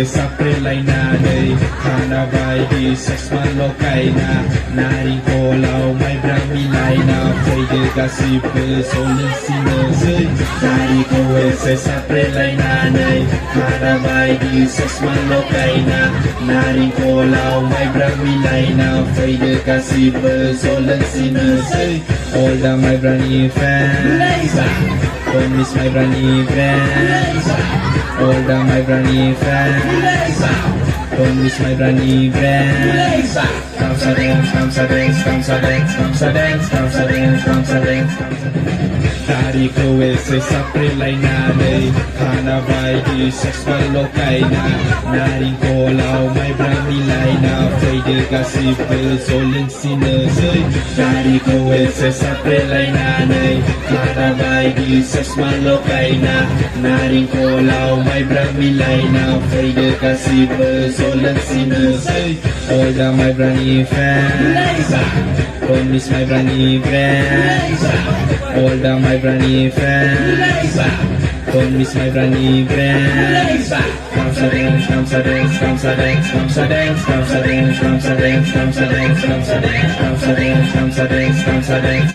Sa prelay nanay, hanabay di ses malokay na. Naring kolaw may braminay na. Pwede kasi pesolin sinasay. Dari ko sa prelay nanay, hanabay di ses malokay na. Naring kolaw may braminay na. Pwede kasi pesolin sinasay. All the my brand fans, don't miss my brand friends. All the my brand friends, don't miss my brand friends. Comes a dance, comes a dance, comes a dance, comes a dance, comes a dance, comes a dance. Dari ko sa prelay nanay, hanabay di ses malokay na. Naring kolaw may bramilay na. Pwede kasi pesolin sinasay. Dari ko sa prelay nanay, hanabay di ses malokay na. Naring kolaw may bramilay na. Pwede kasi pesolin sinasay. All the my brand fans, don't miss my brand friends. All the my brand friends, don't miss my brand friends. Comes a dance, comes a dance, comes a dance, comes a dance, comes a dance, comes a dance, comes a dance, comes a dance, comes a dance, comes a dance, comes a dance.